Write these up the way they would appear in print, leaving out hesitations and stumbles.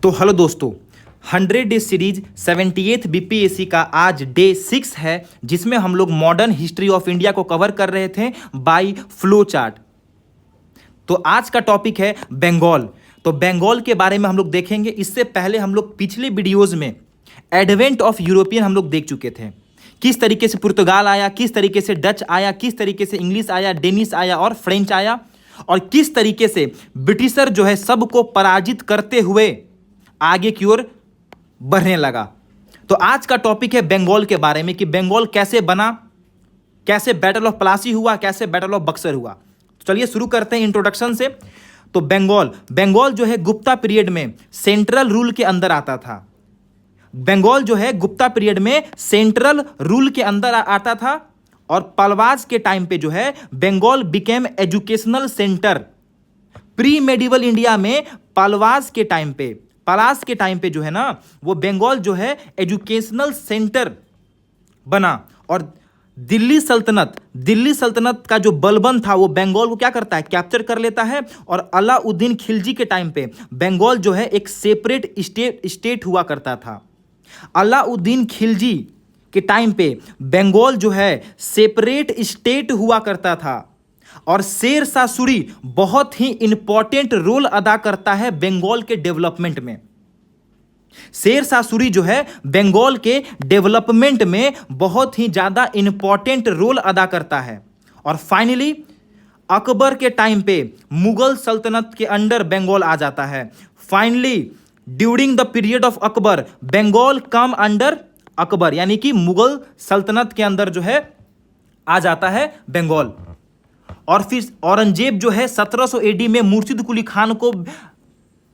तो हेलो दोस्तों, 100 day series 78th BPSC का आज डे 6 है, जिसमें हम लोग मॉडर्न हिस्ट्री ऑफ इंडिया को कवर कर रहे थे बाय फ्लो चार्ट। तो आज का टॉपिक है बंगाल। तो बंगाल के बारे में हम लोग देखेंगे। इससे पहले हम लोग पिछले वीडियोज में एडवेंट ऑफ यूरोपियन हम लोग देख चुके थे, किस तरीके से पुर्तगाल आया, किस तरीके से डच आया, किस तरीके से इंग्लिश आया, डेनिश आया और फ्रेंच आया, और किस तरीके से ब्रिटिशर जो है सबको पराजित करते हुए आगे की ओर बढ़ने लगा। तो आज का टॉपिक है बंगाल के बारे में कि बंगाल कैसे बना, कैसे बैटल ऑफ प्लासी हुआ, कैसे बैटल ऑफ बक्सर हुआ। तो चलिए शुरू करते हैं इंट्रोडक्शन से। तो बंगाल जो है गुप्ता पीरियड में सेंट्रल रूल के अंदर आता था। बंगाल जो है गुप्ता पीरियड में सेंट्रल रूल के अंदर आता था, और पलवाज के टाइम पे जो है Bengal became educational centre. Pre medieval India में पलवाज के टाइम पे जो है ना, वो बंगाल जो है एजुकेशनल सेंटर बना। और दिल्ली सल्तनत का जो बलबन था वो बंगाल को क्या करता है, कैप्चर कर लेता है। और अलाउद्दीन खिलजी के टाइम पे बंगाल जो है एक सेपरेट स्टेट हुआ करता था। अलाउद्दीन खिलजी के टाइम पे बंगाल जो है सेपरेट स्टेट हुआ करता था। और शेर शाह सूरी बहुत ही इंपॉर्टेंट रोल अदा करता है बंगाल के डेवलपमेंट में। शेर शाह सूरी जो है बंगाल के डेवलपमेंट में बहुत ही ज्यादा इंपॉर्टेंट रोल अदा करता है। और फाइनली अकबर के टाइम पे मुगल सल्तनत के अंडर बंगाल आ जाता है। Finally during the period of Akbar Bengal come under Akbar, यानी कि मुगल सल्तनत के अंदर जो है आ जाता है बंगाल। और फिर औरंगजेब जो है 1700 एडी में मुर्शिद कुली खान को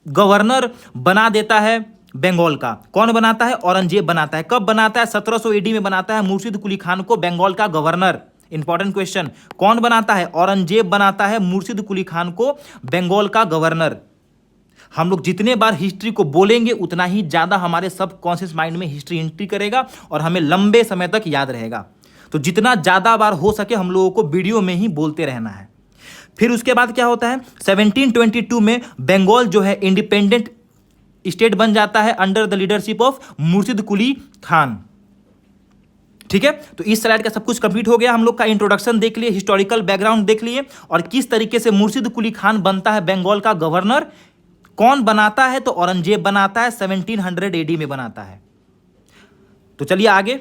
गवर्नर बना देता है बंगाल का। कौन बनाता है? औरंगजेब बनाता है। कब बनाता है? 1700 एडी में बनाता है मुर्शिद कुली खान को बंगाल का गवर्नर। इंपॉर्टेंट क्वेश्चन, कौन बनाता है? औरंगजेब बनाता है मुर्शिद कुली खान को बंगाल का गवर्नर। हम लोग जितने बार हिस्ट्री को बोलेंगे उतना ही ज़्यादा हमारे सबकॉन्शियस माइंड में हिस्ट्री एंट्री करेगा और हमें लंबे समय तक याद रहेगा। तो जितना ज़्यादा बार हो सके हम लोगों को वीडियो में ही बोलते रहना है। फिर उसके बाद क्या होता है, 1722 में बंगाल जो है इंडिपेंडेंट स्टेट बन जाता है अंडर द लीडरशिप ऑफ मुर्शिद कुली खान। ठीक है, तो इस स्लाइड का सब कुछ कंप्लीट हो गया। हम लोग का इंट्रोडक्शन देख लिए, हिस्टोरिकल बैकग्राउंड देख लिए, और किस तरीके से मुर्शिद कुली खान बनता है बंगाल का गवर्नर। कौन बनाता है? तो औरंगजेब बनाता है, 1700 एडी में बनाता है। तो चलिए आगे।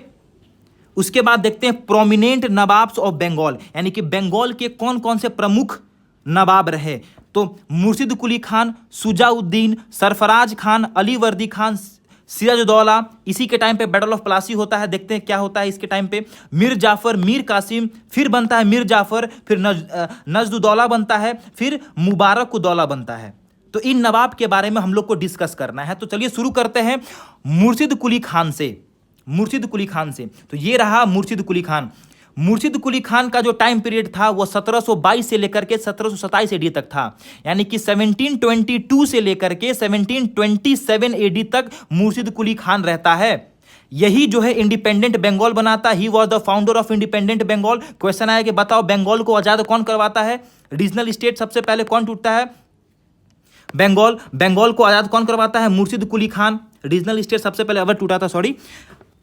उसके बाद देखते हैं प्रोमिनेंट नवाब्स ऑफ बंगाल, यानी कि बंगाल के कौन कौन से प्रमुख नवाब रहे। तो मुर्शिद कुली खान, शुजाउद्दीन, सरफराज खान, अली वर्दी खान, सिराजुद्दौला। इसी के टाइम पे बैटल ऑफ प्लासी होता है। देखते हैं क्या होता है इसके टाइम पे। मीर जाफर, मीर कासिम, फिर बनता है मीर जाफर, फिर नजदुद्दौला बनता है, फिर मुबारक उद्दौला बनता है। तो इन नवाब के बारे में हम लोग को डिस्कस करना है। तो चलिए शुरू करते हैं मुर्शिद कुली खान से। तो ये रहा मुर्शिद कुली खान। मुर्शिद कुली खान का जो टाइम पीरियड था वो 1722 से लेकर के 1727 एडी तक था, यानी कि 1722 से लेकर के 1727 एडी तक मुर्शिद कुली खान रहता है। यही जो है इंडिपेंडेंट बंगाल बनाता। He was the founder of independent Bengal. Question आया कि बताओ बंगाल को आजाद कौन करवाता है? रीजनल स्टेट सबसे पहले कौन टूटता है? बंगाल को आजाद कौन करवाता है? मुर्शिद कुली खान। रीजनल स्टेट सबसे पहले अवध टूटा था, सॉरी।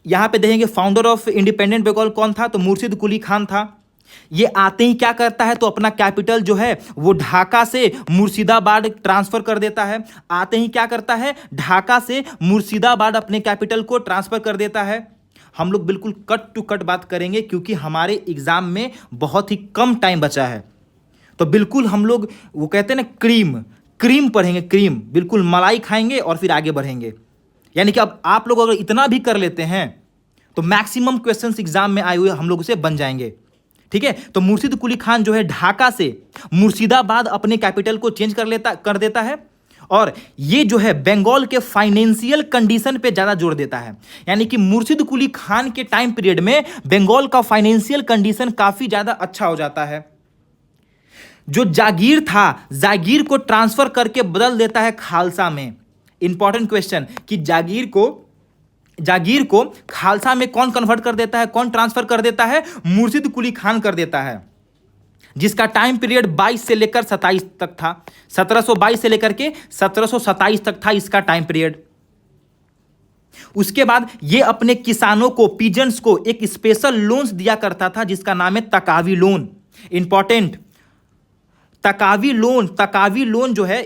यहां पे देखेंगे फाउंडर ऑफ इंडिपेंडेंट बंगाल कौन था? तो मुर्शिद कुली खान था। ये आते ही क्या करता है, तो अपना कैपिटल जो है वो ढाका से मुर्शिदाबाद ट्रांसफर कर देता है। आते ही क्या करता है, ढाका से मुर्शिदाबाद अपने कैपिटल को ट्रांसफर कर देता है। हम लोग बिल्कुल कट टू कट बात करेंगे क्योंकि हमारे एग्जाम में बहुत ही कम टाइम बचा है। तो बिल्कुल हम लोग, वो कहते हैं ना, क्रीम पढ़ेंगे, क्रीम, बिल्कुल मलाई खाएंगे और फिर आगे बढ़ेंगे। यानी कि अब आप लोग अगर इतना भी कर लेते हैं तो मैक्सिमम क्वेश्चंस एग्जाम में आए हुए हम लोग से बन जाएंगे। ठीक है, तो मुर्शिद कुली खान जो है ढाका से मुर्शिदाबाद अपने कैपिटल को चेंज कर देता है। और ये जो है बंगाल के फाइनेंशियल कंडीशन पे ज्यादा जोर देता है। यानी कि मुर्शिद कुली खान के टाइम पीरियड में बंगाल का फाइनेंशियल कंडीशन काफी ज्यादा अच्छा हो जाता है। जो जागीर था, जागीर को ट्रांसफर करके बदल देता है खालसा में। इंपॉर्टेंट क्वेश्चन कि जागीर को खालसा में कौन कन्वर्ट कर देता है, कौन ट्रांसफर कर देता है? मुर्शिद कुली खान कर देता है। जिसका टाइम पीरियड 22 से लेकर 27 तक था। 1722 से लेकर के 1727 तक था इसका टाइम पीरियड। उसके बाद ये अपने किसानों को, पीजेंट्स को एक स्पेशल लोन्स दिया करता था जिसका नाम है taccavi loan. Important, taccavi loan. Taccavi loan जो है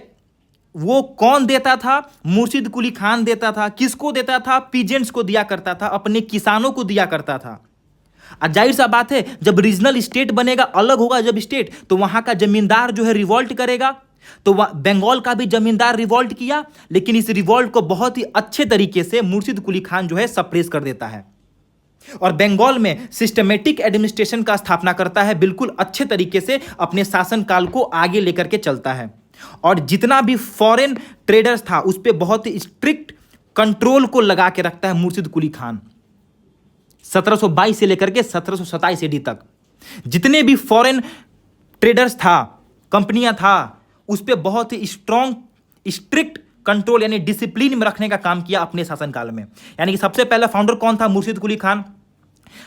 वो कौन देता था? मुर्शिद कुली खान देता था। किसको देता था? पीजेंट्स को दिया करता था, अपने किसानों को दिया करता था। जाहिर सा बात है, जब रीजनल स्टेट बनेगा, अलग होगा जब स्टेट, तो वहां का जमींदार जो है रिवॉल्ट करेगा। तो बंगाल का भी जमींदार रिवॉल्ट किया, लेकिन इस रिवॉल्ट को बहुत ही अच्छे तरीके से मुर्शिद कुली खान जो है सप्रेस कर देता है और बंगाल में सिस्टमेटिक एडमिनिस्ट्रेशन का स्थापना करता है। बिल्कुल अच्छे तरीके से अपने शासनकाल को आगे लेकर के चलता है और जितना भी फॉरेन ट्रेडर्स था उस पर बहुत ही स्ट्रिक्ट कंट्रोल को लगा के रखता है मुर्शिद कुली खान। 1722 से लेकर के 1727 एडी तक जितने भी फॉरेन ट्रेडर्स था, कंपनियां था, उस पर बहुत ही स्ट्रिक्ट कंट्रोल यानी डिसिप्लिन में रखने का काम किया अपने शासनकाल में। यानी कि सबसे पहला फाउंडर कौन था? मुर्शिद कुली खान।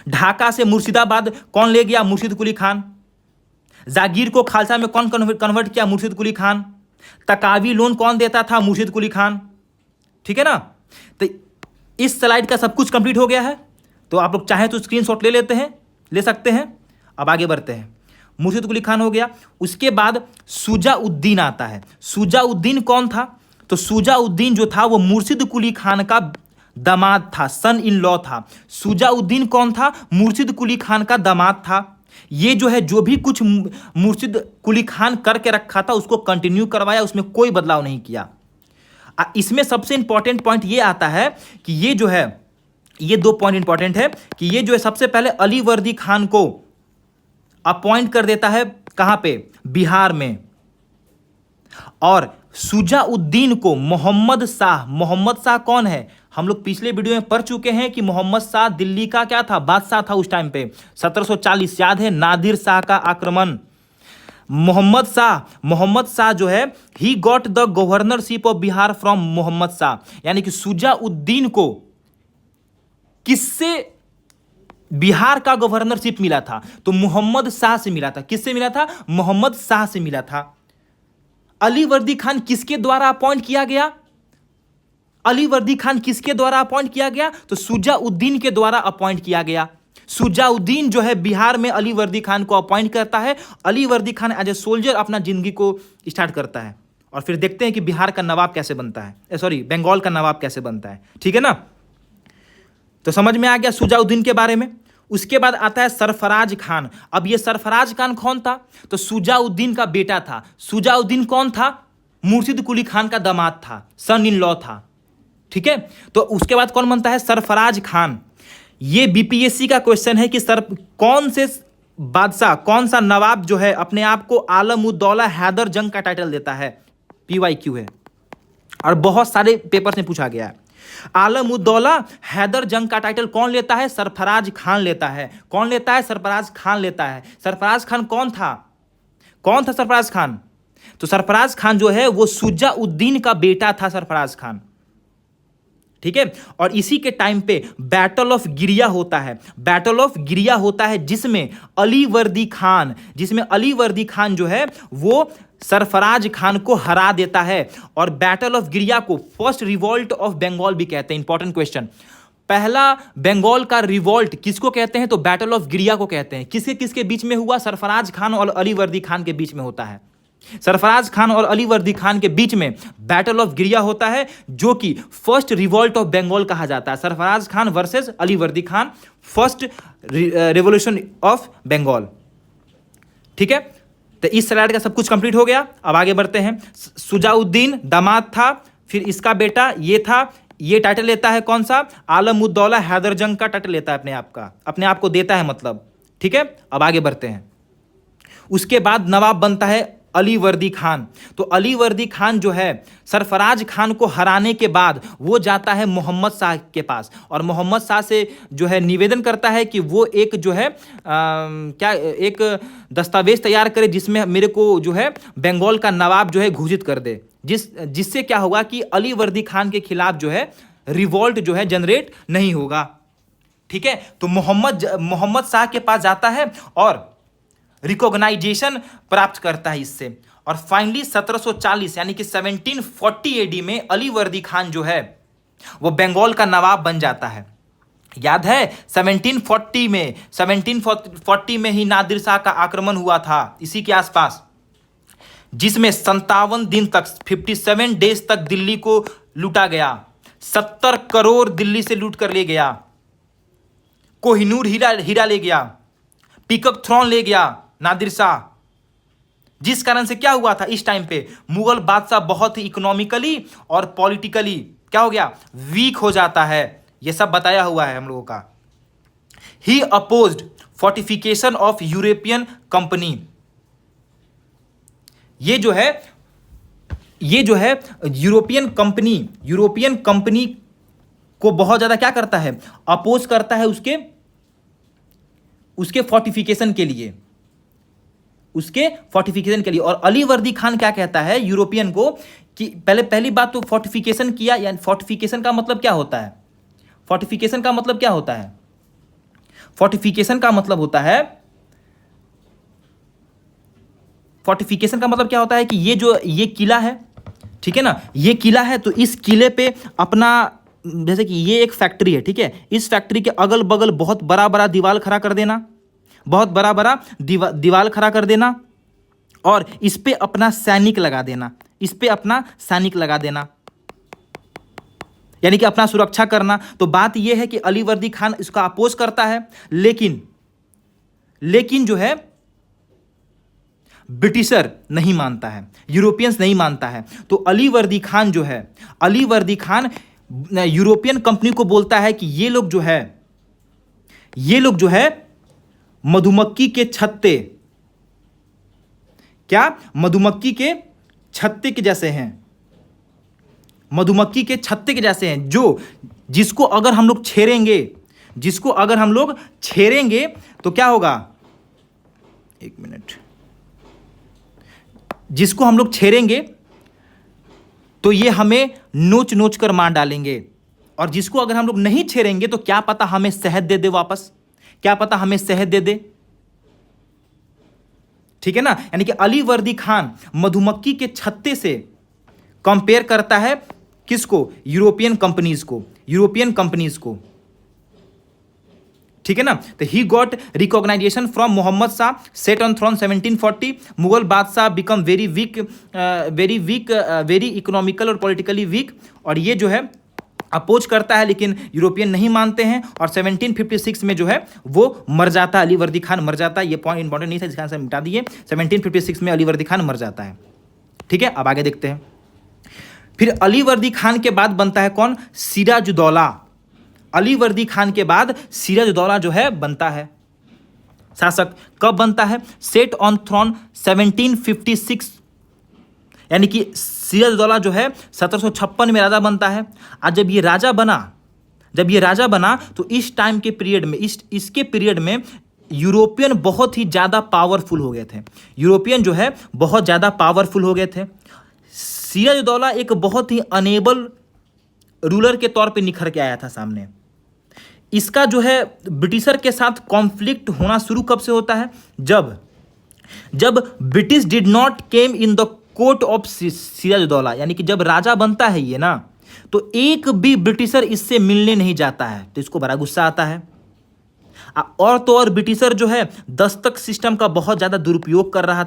ढाका से मुर्शिदाबाद कौन ले गया? मुर्शिद कुली खान। जागीर को खालसा में कौन कन्वर्ट किया? मुर्शिद कुली खान। तकावी लोन कौन देता था? मुर्शिद कुली खान। ठीक है ना? तो इस स्लाइड का सब कुछ कंप्लीट हो गया है। तो आप लोग चाहें तो स्क्रीनशॉट ले लेते हैं, ले सकते हैं। अब आगे बढ़ते हैं। मुर्शिद कुली खान हो गया। उसके बाद शुजाउद्दीन आता है। शुजाउद्दीन कौन था? तो शुजाउद्दीन जो था वो मुर्शिद कुली खान का दामाद था, सन इन लॉ था। शुजाउद्दीन कौन था? मुर्शिद कुली खान का दामाद था। ये जो है जो भी कुछ मुर्शिद कुली खान करके रखा था उसको कंटिन्यू करवाया, उसमें कोई बदलाव नहीं किया। इसमें सबसे इंपॉर्टेंट पॉइंट ये आता है कि ये जो है, ये दो पॉइंट इंपॉर्टेंट है कि ये जो है सबसे पहले अली वर्दी खान को अपॉइंट कर देता है। कहां पे? बिहार में। और शुजाउद्दीन को मोहम्मद शाह, मोहम्मद शाह कौन है? हम लोग पिछले वीडियो में पढ़ चुके हैं कि मोहम्मद शाह दिल्ली का क्या था? बादशाह था उस टाइम पे। 1740 याद है, नादिर शाह का आक्रमण। मोहम्मद शाह जो है he got the governorship of Bihar from Mohammad Shah. यानी कि शुजाउद्दीन को किससे बिहार का गवर्नरशिप मिला था? तो मोहम्मद शाह से मिला था। किससे मिला था? मोहम्मद शाह से मिला था। अली वर्दी खान किसके द्वारा अपॉइंट किया गया? अली वर्दी खान किसके द्वारा अपॉइंट किया गया? तो शुजाउद्दीन के द्वारा अपॉइंट किया गया। शुजाउद्दीन जो है बिहार में अली वर्दी खान को अपॉइंट करता है। Ali Vardi Khan as a soldier अपना जिंदगी को स्टार्ट करता है और फिर देखते हैं कि बिहार का नवाब कैसे बनता है, सॉरी बंगाल का नवाब कैसे बनता है। ठीक है ना? तो समझ में आ गया शुजाउद्दीन के बारे में। उसके बाद आता है सरफराज खान। अब ये सरफराज खान कौन था? तो शुजाउद्दीन का बेटा था। शुजाउद्दीन कौन था? मुर्शिद कुली खान का दामाद था, सन इन लॉ था। ठीक है, तो उसके बाद कौन बनता है? सरफराज खान। ये बीपीएससी का क्वेश्चन है कि सर कौन से बादशाह, कौन सा नवाब जो है अपने आप को आलम उद दौला हैदर जंग का टाइटल देता है? पीवाईक्यू है और बहुत सारे पेपर्स में पूछा गया है। आलम उद दौला हैदर जंग का टाइटल कौन लेता है? सरफराज खान लेता है। कौन लेता है? सरफराज खान लेता है। सरफराज खान कौन था? कौन था सरफराज खान? तो सरफराज खान जो है वो शुजाउद्दीन का बेटा था, सरफराज खान। ठीक है, और इसी के टाइम पे बैटल ऑफ गिरिया होता है। बैटल ऑफ गिरिया होता है जिसमें अली वर्दी खान जो है वो सरफराज खान को हरा देता है। और बैटल ऑफ गिरिया को फर्स्ट रिवॉल्ट ऑफ बंगाल भी कहते हैं। इंपॉर्टेंट क्वेश्चन, पहला बंगाल का रिवॉल्ट किसको कहते हैं? तो बैटल ऑफ गिरिया को कहते हैं। किसके किसके बीच में हुआ? सरफराज खान और अली वर्दी खान के बीच में होता है। सरफराज खान और अली वर्दी खान के बीच में बैटल ऑफ गिरिया होता है, जो कि फर्स्ट रिवॉल्ट ऑफ बंगाल कहा जाता है। Sarfaraz Khan versus Ali Vardi Khan, first revolution of Bengal. ठीक है, तो इस स्लाइड का सब कुछ कंप्लीट हो गया। अब आगे बढ़ते हैं। शुजाउद्दीन दामाद था, फिर इसका बेटा ये था। ये टाइटल लेता है कौन सा? आलम उद दौला हैदर जंग का टाइटल लेता है अपने आप को देता है मतलब। ठीक है, अब आगे बढ़ते हैं। उसके बाद नवाब बनता है अली वर्दी खान। तो अली वर्दी खान जो है सरफराज खान को हराने के बाद वो जाता है मोहम्मद शाह के पास और मोहम्मद शाह से जो है निवेदन करता है कि वो एक जो है एक दस्तावेज तैयार करे जिसमें मेरे को जो है बंगाल का नवाब जो है घोषित कर दे, जिससे क्या होगा कि अली वर्दी खान के खिलाफ जो है रिवॉल्ट जो है जनरेट नहीं होगा। ठीक है, तो मोहम्मद शाह के पास जाता है और रिकॉग्नाइजेशन प्राप्त करता है इससे। और फाइनली 1740 यानी कि 1740 एडी में अलीवर्दी खान जो है वो बंगाल का नवाब बन जाता है। याद है 1740 में ही नादिर शाह का आक्रमण हुआ था इसी के आसपास, जिसमें 57 दिन तक 57 डेज तक दिल्ली को लूटा गया। 70 करोड़ दिल्ली से लूट कर ले गया। कोहिनूर हीरा ले गया, पीकॉक थ्रोन ले गया नादिर शाह। जिस कारण से क्या हुआ था इस टाइम पे, मुगल बादशाह बहुत ही इकोनॉमिकली और पॉलिटिकली क्या हो गया, वीक हो जाता है। यह सब बताया हुआ है हम लोगों का। He opposed fortification of European company. ये जो है यूरोपियन कंपनी को बहुत ज्यादा क्या करता है, अपोज करता है उसके फोर्टिफिकेशन के लिए, और अलीवर्दी खान क्या कहता है यूरोपियन को कि पहली बात तो फोर्टिफिकेशन किया, यानी फोर्टिफिकेशन का मतलब क्या होता है, फोर्टिफिकेशन का मतलब क्या होता है कि ये किला है, ठीक है ना, ये किला है तो इस किले पे अपना, जैसे कि ये एक फैक्ट्री है, ठीक है, इस फैक्ट्री के अगल बगल बहुत बड़ा बड़ा दीवार खड़ा कर देना, और इस पे अपना सैनिक लगा देना, यानी कि अपना सुरक्षा करना। तो बात यह है कि अलीवर्दी खान इसका अपोज करता है, लेकिन जो है ब्रिटिशर नहीं मानता है, यूरोपियंस नहीं मानता है। तो अलीवर्दी खान यूरोपियन कंपनी को बोलता है कि ये लोग जो है मधुमक्खी के छत्ते के जैसे हैं, जिसको अगर हम लोग छेड़ेंगे तो क्या होगा, एक मिनट, जिसको हम लोग छेड़ेंगे तो ये हमें नोच कर मार डालेंगे, और जिसको अगर हम लोग नहीं छेड़ेंगे तो क्या पता हमें शहद दे दे वापस, ठीक है ना। यानी कि अलीवर्दी खान मधुमक्खी के छत्ते से कंपेयर करता है किसको, यूरोपियन कंपनीज को, ठीक है ना। तो he got recognition from Mohammad Shah, set on throne 1740। Mughal बादशाह बिकम वेरी इकोनॉमिकल और पॉलिटिकली वीक, और ये जो है अपोज करता है, लेकिन यूरोपियन नहीं मानते हैं, और 1756 में जो है वो मर जाता है, अलीवर्दी खान मर जाता है। ये पॉइंट इंपॉर्टेंट नहीं था, जिसका आंसर मिटा दिए। 1756 में अलीवर्दी खान मर जाता है, ठीक है। अब आगे देखते हैं। फिर अलीवर्दी खान के बाद बनता है कौन, सिराजुद्दौला। अलीवर्दी खान के बाद सिराजुद्दौला जो है बनता है शासक। कब बनता है, सेट ऑन थ्रोन 1756, यानी कि सिराजुद्दौला जो है 1756 में राजा बनता है। और जब ये राजा बना तो इस टाइम के पीरियड में, इसके पीरियड में यूरोपियन बहुत ही ज़्यादा पावरफुल हो गए थे। सिराजुद्दौला एक बहुत ही अनेबल रूलर के तौर पे निखर के आया था सामने। इसका जो है ब्रिटिशर के साथ कॉन्फ्लिक्ट होना शुरू कब से होता है, जब British did not came in the court of Sirajuddaulah, यानी कि जब राजा बनता है ये ना, तो एक भी ब्रिटिशर इससे मिलने नहीं जाता है, तो इसको बड़ा गुस्सा आता है। और तो और ब्रिटिशर जो है दस्तक सिस्टम का बहुत ज़्यादा दुरुपयोग कर रहा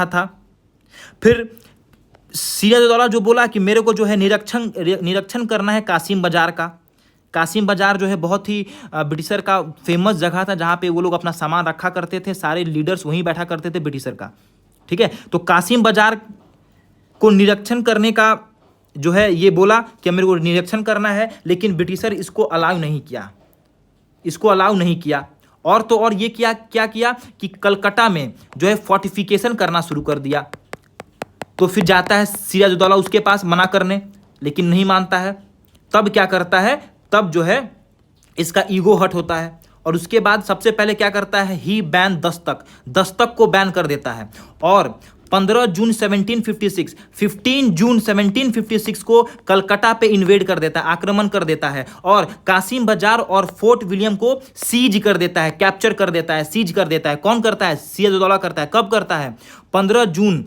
था। फिर सिराजुद्दौला जो बोला कि मेरे को जो है निरीक्षण करना है कासिम बाजार का। कासिम बाजार जो है बहुत ही ब्रिटिशर का फेमस जगह था, जहाँ पे वो लोग अपना सामान रखा करते थे, सारे लीडर्स वहीं बैठा करते थे ब्रिटिशर का, ठीक है। तो कासिम बाजार को निरीक्षण करने का जो है ये बोला कि मेरे को निरीक्षण करना है, लेकिन ब्रिटिशर इसको अलाउ नहीं किया। और तो और ये क्या किया कि कलकत्ता में जो है फोर्टिफिकेशन करना शुरू कर दिया। तो फिर जाता है सिराजुद्दौला उसके पास मना करने, लेकिन नहीं मानता है। तब क्या करता है, तब जो है इसका ईगो हर्ट होता है, और उसके बाद सबसे पहले क्या करता है, ही बैन दस्तक को बैन कर देता है। और 15 जून 1756, 15 जून 1756 को कलकत्ता पे इन्वेड कर देता है, आक्रमण कर देता है और कासिम बाजार और फोर्ट विलियम को सीज कर देता है, कैप्चर कर देता है, सीज कर देता है। कौन करता है? सिराजुद्दौला करता है। कब करता है? 15 जून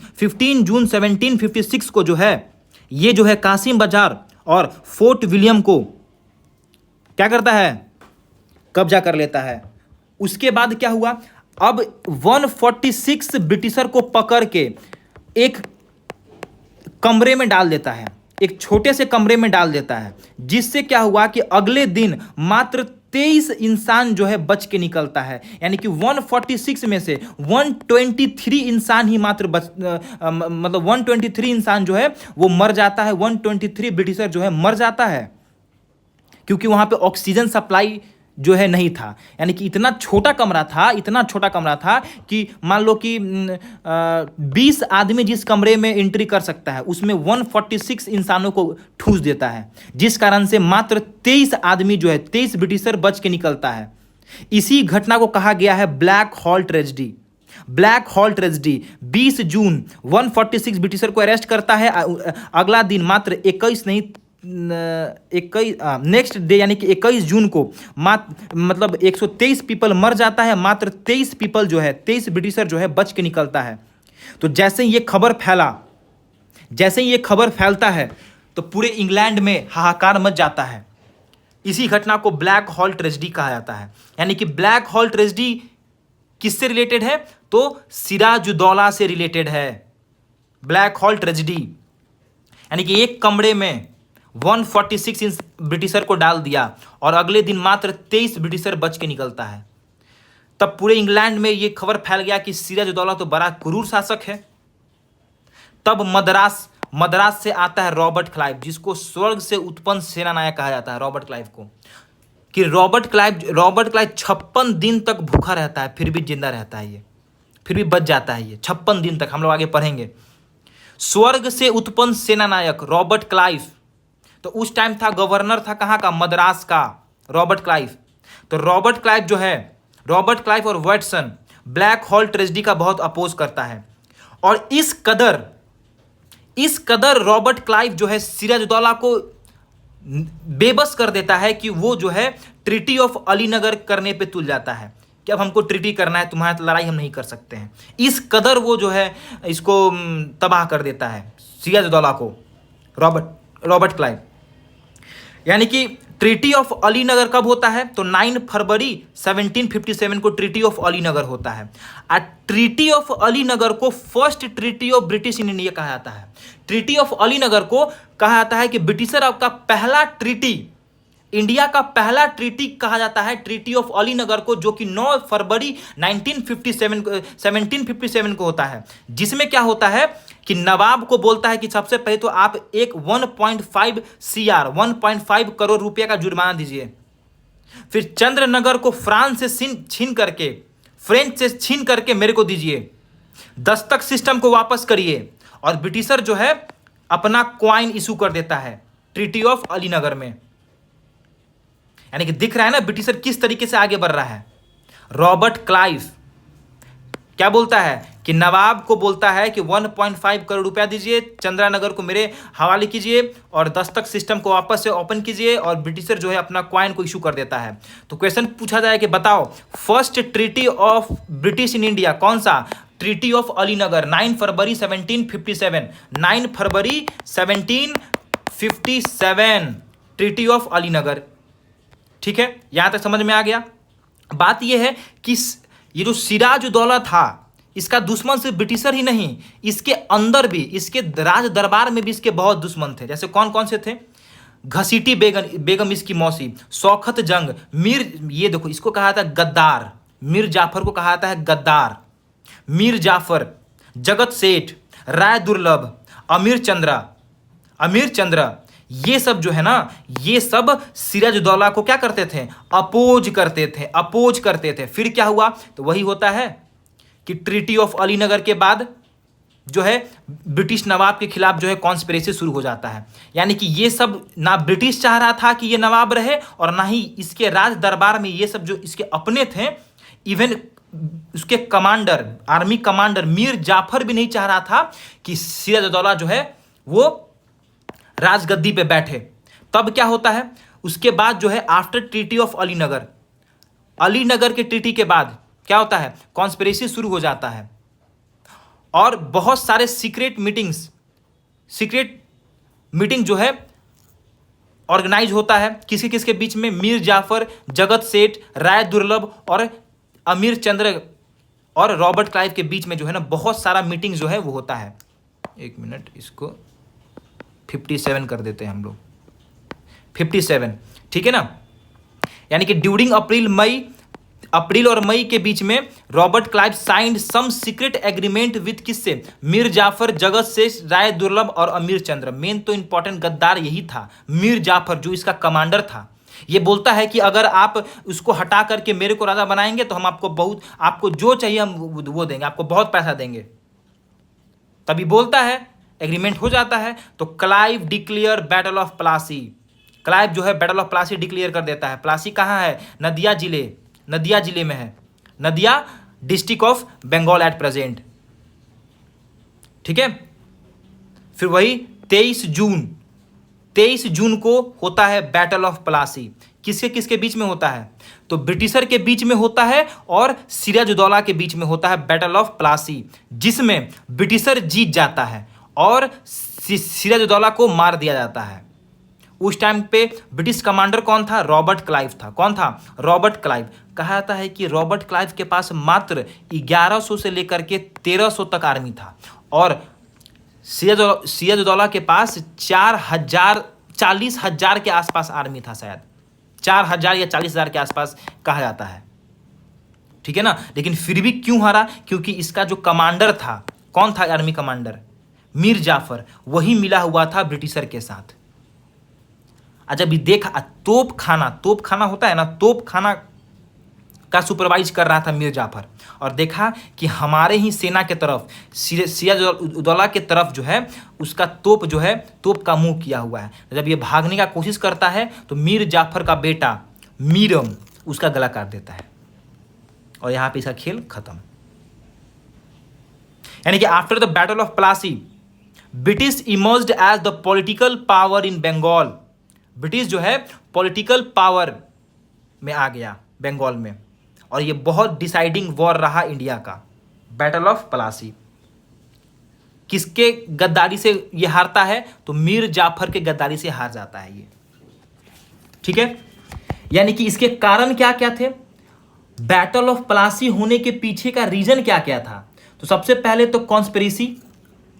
1756 को जो है ये जो है कासिम बाजार और फोर्ट विलियम को क्या करता है? कब्जा कर लेता है। उसके बाद क्या हुआ? अब 146 ब्रिटिशर को पकड़ के एक कमरे में डाल देता है, एक छोटे से कमरे में डाल देता है, जिससे क्या हुआ कि अगले दिन मात्र 23 इंसान जो है बच के निकलता है। यानी कि 146 में से 123 इंसान ही मात्र मतलब 123 इंसान जो है वो मर जाता है। 123 ब्रिटिशर जो है मर जाता है, क्योंकि वहां पे ऑक्सीजन सप्लाई जो है नहीं था। यानी कि इतना छोटा कमरा था कि मान लो कि 20 आदमी जिस कमरे में एंट्री कर सकता है उसमें 146 इंसानों को ठूस देता है, जिस कारण से मात्र 23 आदमी जो है 23 ब्रिटिशर बच के निकलता है। इसी घटना को कहा गया है black hole tragedy. Black hole tragedy 20 जून 146 ब्रिटिशर को अरेस्ट करता है। अगला दिन मात्र 21 नहीं, नेक्स्ट डे यानी कि 21 जून को मतलब 123 पीपल मर जाता है, मात्र 23 पीपल जो है 23 ब्रिटिशर जो है बच के निकलता है। तो जैसे ही ये खबर फैलता है तो पूरे इंग्लैंड में हाहाकार मच जाता है। इसी घटना को ब्लैक हॉल ट्रेजेडी कहा जाता है। यानी कि ब्लैक हॉल ट्रेजेडी किससे रिलेटेड है? तो सिराजुद्दौला से रिलेटेड है ब्लैक हॉल ट्रेजेडी। यानी कि एक कमरे में 146 ब्रिटिशर को डाल दिया और अगले दिन मात्र 23 ब्रिटिशर बच के निकलता है। तब पूरे इंग्लैंड में ये खबर फैल गया कि सिराजुद्दौला तो बड़ा क्रूर शासक है। तब मद्रास से आता है रॉबर्ट क्लाइव, जिसको स्वर्ग से उत्पन्न सेनानायक कहा जाता है रॉबर्ट क्लाइव को। कि रॉबर्ट क्लाइव 56 दिन तक भूखा रहता है, फिर भी जिंदा रहता है, ये फिर भी बच जाता है। ये 56 दिन तक, हम लोग आगे पढ़ेंगे। स्वर्ग से उत्पन्न सेनानायक रॉबर्ट क्लाइव, तो उस टाइम था गवर्नर था कहाँ का? मद्रास का, रॉबर्ट क्लाइव। तो रॉबर्ट क्लाइव और वाटसन ब्लैक हॉल ट्रेजेडी का बहुत अपोज करता है। और इस कदर रॉबर्ट क्लाइव जो है सिराजुद्दौला को बेबस कर देता है कि वो जो है ट्रीटी ऑफ अलीनगर करने पे तुल जाता है कि अब हमको ट्रीटी करना है, तुम्हारी लड़ाई हम नहीं कर सकते हैं। इस कदर वो जो है इसको तबाह कर देता है सिराजुद्दौला को रॉबर्ट क्लाइव। यानी कि ट्रीटी ऑफ अलीनगर कब होता है? तो 9 फरवरी 1757 को ट्रीटी ऑफ अलीनगर होता है। और ट्रीटी ऑफ अलीनगर को first treaty of British in India कहा जाता है। ट्रीटी ऑफ अलीनगर को कहा जाता है कि ब्रिटिशर का पहला ट्रीटी, इंडिया का पहला ट्रीटी कहा जाता है ट्रीटी ऑफ अलीनगर को, जो कि 9 फरवरी 1757 को होता है। जिसमें क्या होता है कि नवाब को बोलता है कि सबसे पहले तो आप एक 1.5 करोड़ रुपए का जुर्माना दीजिए। फिर चंद्रनगर को फ्रेंच से छीन करके मेरे को दीजिए। दस्तक सिस्टम को वापस करिए। और ब्रिटिशर जो है अपना क्वाइन इशू कर देता है ट्रीटी ऑफ अलीनगर में। यानी कि दिख रहा है ना ब्रिटिशर किस तरीके से आगे बढ़ रहा है। रॉबर्ट क्लाइव क्या बोलता है कि नवाब को बोलता है कि 1.5 करोड़ रुपया दीजिए, चंद्रनगर को मेरे हवाले कीजिए और दस्तक सिस्टम को वापस से ओपन कीजिए। और ब्रिटिशर जो है अपना क्वाइन को इशू कर देता है। तो क्वेश्चन पूछा जाए कि बताओ first treaty of British in India कौन सा? Treaty of Alinagar 9 February 1757। 9 February 1757 treaty of Alinagar. ठीक है, यहां तक समझ में आ गया। बात यह है कि ये जो सिराजुद्दौला था इसका दुश्मन सिर्फ ब्रिटिशर ही नहीं, इसके अंदर भी, इसके राज दरबार में भी इसके बहुत दुश्मन थे। जैसे कौन कौन से थे? घसीटी बेगम इसकी मौसी, शौकत जंग, ये देखो इसको कहा था गद्दार, मीर जाफर को कहा जाता है गद्दार, मीर जाफर, जगत सेठ, राय दुर्लभ, अमीर चंद्र, ये सब जो है ना, ये सब सिराजुद्दौला को क्या करते थे? अपोज करते थे। फिर क्या हुआ? तो वही होता है कि ट्रीटी ऑफ अलीनगर के बाद जो है ब्रिटिश नवाब के खिलाफ जो है कॉन्स्पिरेसी शुरू हो जाता है। यानी कि ये सब ना ब्रिटिश चाह रहा था कि ये नवाब रहे और ना ही इसके राज दरबार में ये सब जो इसके अपने थे, इवन उसके commander, army commander Mir Jafar भी नहीं चाह रहा था कि सिराजुद्दौला जो है वो राजगद्दी पे बैठे। तब क्या होता है, उसके बाद जो है after treaty of Alinagar, Alinagar के ट्रीटी के बाद क्या होता है, कॉन्स्पिरेसी शुरू हो जाता है और बहुत सारे सीक्रेट मीटिंग जो है ऑर्गेनाइज होता है। किसके किसके बीच में, मीर जाफर, जगत सेठ, राय दुर्लभ और अमीर चंद्र और रॉबर्ट क्लाइव के बीच में जो है ना बहुत सारा मीटिंग जो है वो होता है। एक मिनट, इसको 57 कर देते हैं हम लोग, 57, ठीक है ना। यानी कि ड्यूरिंग अप्रैल और मई के बीच में Robert Clive signed some secret agreement with किससे, मीर जाफर, जगत सेठ, राय दुर्लभ और अमीर चंद्र। मेन तो इंपॉर्टेंट गद्दार यही था, मीर जाफर जो इसका कमांडर था। ये बोलता है कि अगर आप उसको हटा करके मेरे को राजा बनाएंगे तो हम आपको जो चाहिए हम वो देंगे, आपको बहुत पैसा देंगे। तभी बोलता है, एग्रीमेंट हो जाता है। तो Clive declare battle of Plassey, Clive जो है बैटल ऑफ प्लासी डिक्लेयर कर देता है। प्लासी कहाँ है, नदिया जिले में है, Nadia district of Bengal at present, ठीक है। फिर वही 23 जून को होता है बैटल ऑफ प्लासी। किसके बीच में होता है, तो ब्रिटिशर के बीच में होता है और सिराजुद्दौला के बीच में होता है बैटल ऑफ प्लासी, जिसमें ब्रिटिशर जीत जाता है और सिराजुद्दौला को मार दिया जाता है। उस टाइम पे ब्रिटिश कमांडर कौन था, रॉबर्ट क्लाइव था। कौन था, रॉबर्ट क्लाइव। कहा जाता है कि रॉबर्ट क्लाइव के पास मात्र 1100 से लेकर के 1300 तक आर्मी था और सिराजुद्दौला के पास 40,000 के आसपास आर्मी था, शायद 4000 या 40,000 के आसपास कहा जाता है, ठीक है ना। लेकिन फिर भी क्यों हारा, क्योंकि इसका जो कमांडर था, कौन था आर्मी कमांडर, मीर जाफर, वही मिला हुआ था ब्रिटिशर के साथ। जब देखा तोप खाना होता है ना, तोप खाना का सुपरवाइज कर रहा था मीर जाफर, और देखा कि हमारे ही सेना के तरफ, सिराजुद्दौला के तरफ जो है उसका तोप जो है, तोप का मुंह किया हुआ है। जब ये भागने का कोशिश करता है तो मीर जाफर का बेटा मीरम उसका गला काट देता है और यहाँ पे इसका खेल खत्म। यानी कि after the battle of Plassey British emerged as the political power in Bengal. British जो है पॉलिटिकल पावर में आ गया बंगाल में, और ये बहुत डिसाइडिंग वॉर रहा इंडिया का, बैटल ऑफ प्लासी। किसके गद्दारी से ये हारता है, तो मीर जाफर के गद्दारी से हार जाता है ये, ठीक है। यानी कि इसके कारण क्या क्या थे, बैटल ऑफ प्लासी होने के पीछे का रीजन क्या क्या था। तो सबसे पहले तो कॉन्स्पिरेसी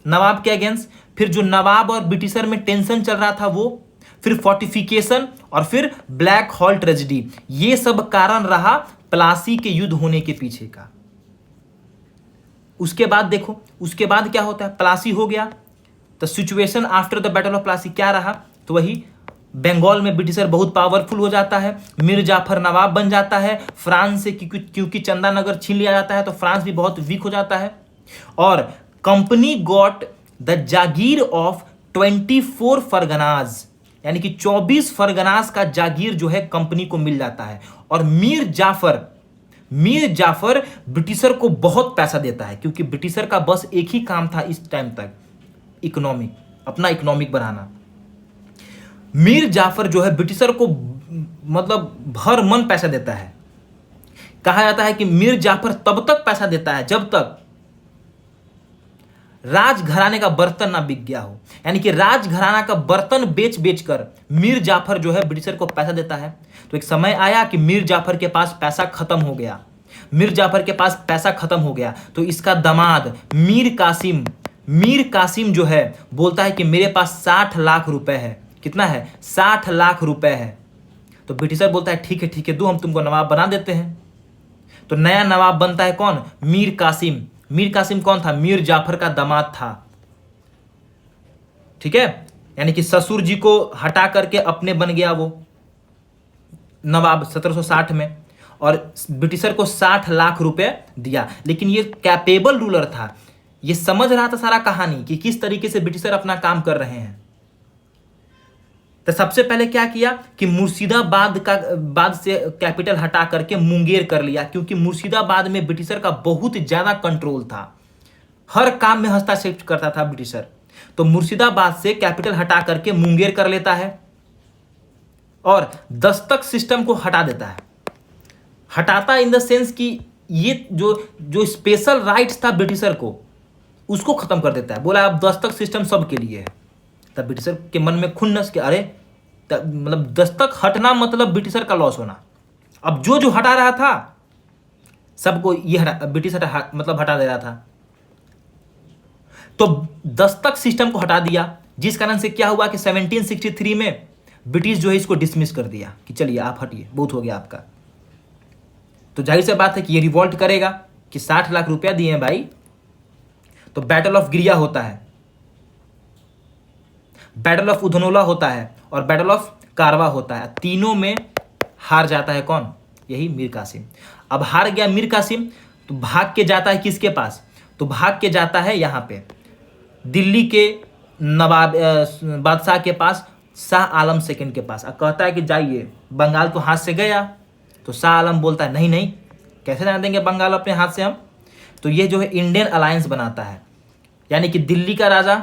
नवाब के अगेंस्ट, फिर जो नवाब और ब्रिटिशर में टेंशन चल रहा था वो, फिर फोर्टिफिकेशन और फिर ब्लैक हॉल ट्रेजेडी। ये सब कारण रहा प्लासी के युद्ध होने के पीछे का। उसके बाद देखो, उसके बाद क्या होता है, प्लासी हो गया तो situation after the battle of Plassey क्या रहा, तो वही बंगाल में ब्रिटिशर बहुत पावरफुल हो जाता है, मीर जाफर नवाब बन जाता है, फ्रांस से क्योंकि चंदानगर छीन लिया जाता है तो फ्रांस भी बहुत वीक हो जाता है, और company got the Jagir of 24 फरगनाज, यानी कि 24 फरगनास का जागीर जो है कंपनी को मिल जाता है। और मीर जाफर ब्रिटिशर को बहुत पैसा देता है, क्योंकि ब्रिटिशर का बस एक ही काम था इस टाइम तक, अपना इकोनॉमिक बढ़ाना। मीर जाफर जो है ब्रिटिशर को मतलब भर मन पैसा देता है। कहा जाता है कि मीर जाफर तब तक पैसा देता है जब तक राजघराने का बर्तन ना बिक गया हो। यानी कि राजघराना का बर्तन बेच कर मीर जाफर जो है ब्रिटिशर को पैसा देता है। तो एक समय आया कि मीर जाफर के पास पैसा खत्म हो गया, तो इसका दामाद मीर कासिम जो है बोलता है कि मेरे पास 60 लाख रुपए है। कितना है, 60 लाख रुपए है। तो ब्रिटिशर बोलता है ठीक है दो, हम तुमको नवाब बना देते हैं। तो नया नवाब बनता है कौन, मीर कासिम कौन था, मीर जाफर का दामाद था, ठीक है। यानी कि ससुर जी को हटा करके अपने बन गया वो नवाब 1760 में, और ब्रिटिशर को 60 लाख रुपए दिया। लेकिन ये कैपेबल रूलर था, ये समझ रहा था सारा कहानी कि किस तरीके से ब्रिटिशर अपना काम कर रहे हैं। तो सबसे पहले क्या किया कि मुर्शिदाबाद का बाद से कैपिटल हटा करके मुंगेर कर लिया, क्योंकि मुर्शिदाबाद में ब्रिटिशर का बहुत ज्यादा कंट्रोल था, हर काम में हस्तक्षेप करता था ब्रिटिशर। तो मुर्शिदाबाद से कैपिटल हटा करके मुंगेर कर लेता है और दस्तक सिस्टम को हटा देता है। हटाता इन द सेंस कि ये जो स्पेशल राइट्स था ब्रिटिशर को, उसको खत्म कर देता है। बोला अब दस्तक सिस्टम सबके लिए है। तब ब्रिटिशर के मन में खुन्नस कि अरे मतलब दस्तक हटना मतलब ब्रिटिशर का लॉस होना। अब जो हटा रहा था सबको ये ब्रिटिश मतलब हटा दे रहा था। तो दस्तक सिस्टम को हटा दिया, जिस कारण से क्या हुआ कि 1763 में ब्रिटिश जो है इसको डिसमिस कर दिया कि चलिए आप हटिए, बहुत हो गया आपका। तो जाहिर सी बात है कि ये रिवॉल्ट करेगा कि 60 लाख रुपया दिए हैं भाई। तो बैटल ऑफ गिरिया होता है, बैटल ऑफ उधनोला होता है और बैटल ऑफ कारवा होता है। तीनों में हार जाता है कौन? यही मीर कासिम। अब हार गया मीर कासिम तो भाग के जाता है किसके पास? तो भाग के जाता है यहाँ पे दिल्ली के नवाब बादशाह के पास, शाह आलम सेकंड के पास। अब कहता है कि जाइए, बंगाल तो हाथ से गया। तो शाह आलम बोलता है नहीं नहीं, कैसे जाने देंगे बंगाल अपने हाथ से हम। तो ये जो है इंडियन अलायंस बनाता है, यानी कि दिल्ली का राजा,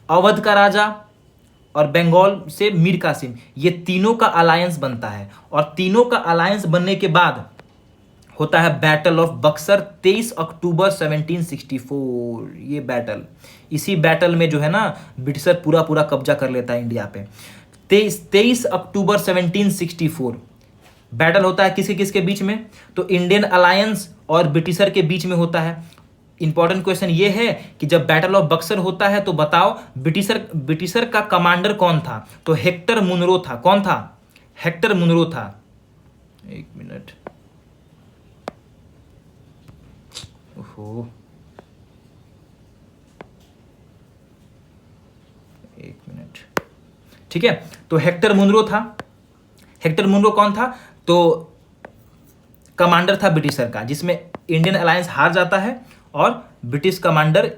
अवध का राजा और बंगाल से मीर कासिम, ये तीनों का अलायंस बनता है। और तीनों का अलायंस बनने के बाद होता है बैटल ऑफ बक्सर 23 अक्टूबर 1764। ये बैटल, इसी बैटल में जो है ना ब्रिटिशर पूरा कब्जा कर लेता है इंडिया पे। 23 अक्टूबर 1764 बैटल होता है किसके किसके बीच में? तो इंडियन अलायंस और ब्रिटिशर के बीच में होता है। इंपॉर्टेंट क्वेश्चन ये है कि जब बैटल ऑफ बक्सर होता है तो बताओ ब्रिटिशर का कमांडर कौन था? तो हेक्टर मुनरो था। कौन था? हेक्टर मुनरो था। एक मिनट, ओहो एक मिनट, ठीक है। तो हेक्टर मुनरो था। हेक्टर मुनरो कौन था? तो कमांडर था ब्रिटिशर का, जिसमें इंडियन अलायंस हार जाता है और ब्रिटिश कमांडर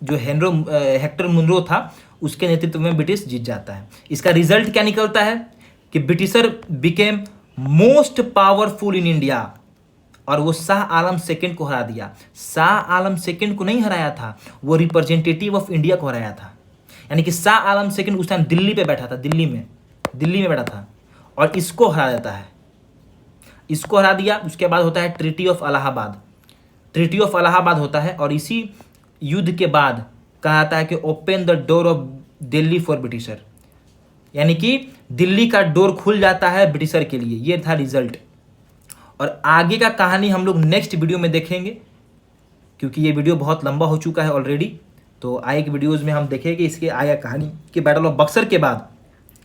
जो हेक्टर मुनरो था उसके नेतृत्व में ब्रिटिश जीत जाता है। इसका रिजल्ट क्या निकलता है कि britisher became most powerful in India और वो शाह आलम सेकंड को हरा दिया। शाह आलम सेकंड को नहीं हराया था, वो रिप्रेजेंटेटिव ऑफ इंडिया को हराया था। यानी कि शाह आलम सेकंड उस टाइम दिल्ली पे बैठा था, दिल्ली में बैठा था और इसको हरा देता है। इसको हरा दिया। उसके बाद होता है treaty of Allahabad. Treaty of Allahabad होता है और इसी युद्ध के बाद कहा जाता है कि open the door of Delhi for britisher, यानी कि दिल्ली का डोर खुल जाता है ब्रिटिशर के लिए। ये था रिजल्ट। और आगे का कहानी हम लोग नेक्स्ट वीडियो में देखेंगे, क्योंकि ये वीडियो बहुत लंबा हो चुका है ऑलरेडी। तो आगे के वीडियोज़ में हम देखेंगे इसके आगे कहानी कि बैटल ऑफ बक्सर के बाद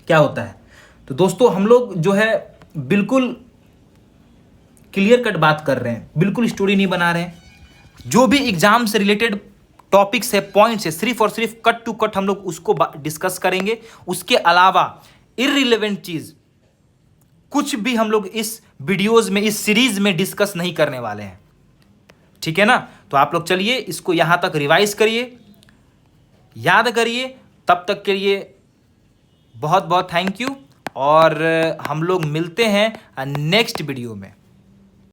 क्या होता है। तो दोस्तों हम लोग जो है बिल्कुल क्लियर कट बात कर रहे हैं, बिल्कुल स्टोरी नहीं बना रहे हैं। जो भी एग्जाम से रिलेटेड टॉपिक्स है, पॉइंट्स है, सिर्फ और सिर्फ कट टू कट हम लोग उसको डिस्कस करेंगे। उसके अलावा इररिलेवेंट चीज कुछ भी हम लोग इस वीडियोज में, इस सीरीज में डिस्कस नहीं करने वाले हैं, ठीक है ना। तो आप लोग चलिए इसको यहां तक रिवाइज करिए, याद करिए। तब तक के लिए बहुत बहुत थैंक यू और हम लोग मिलते हैं नेक्स्ट वीडियो में।